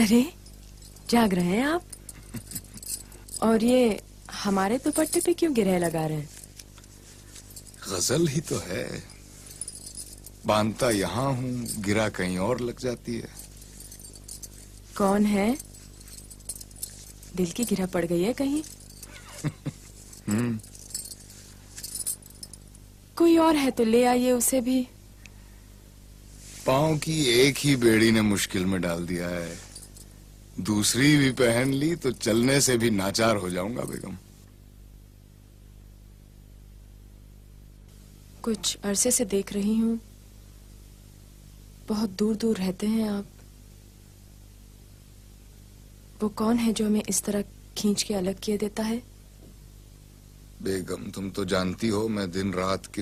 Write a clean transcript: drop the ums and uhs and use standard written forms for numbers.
अरे जाग रहे हैं आप? और ये हमारे दुपट्टे पे क्यों गिरह लगा रहे हैं? गजल ही तो है, बांधता यहाँ हूँ गिरा कहीं और लग जाती है। कौन है? दिल की गिरह पड़ गई है कहीं? कोई और है तो ले आइए उसे भी। पाँव की एक ही बेड़ी ने मुश्किल में डाल दिया है, दूसरी भी पहन ली तो चलने से भी नाचार हो जाऊंगा बेगम। कुछ अरसे से देख रही हूँ, बहुत दूर दूर रहते हैं आप। वो कौन है जो हमें इस तरह खींच के अलग किए देता है? बेगम तुम तो जानती हो मैं दिन रात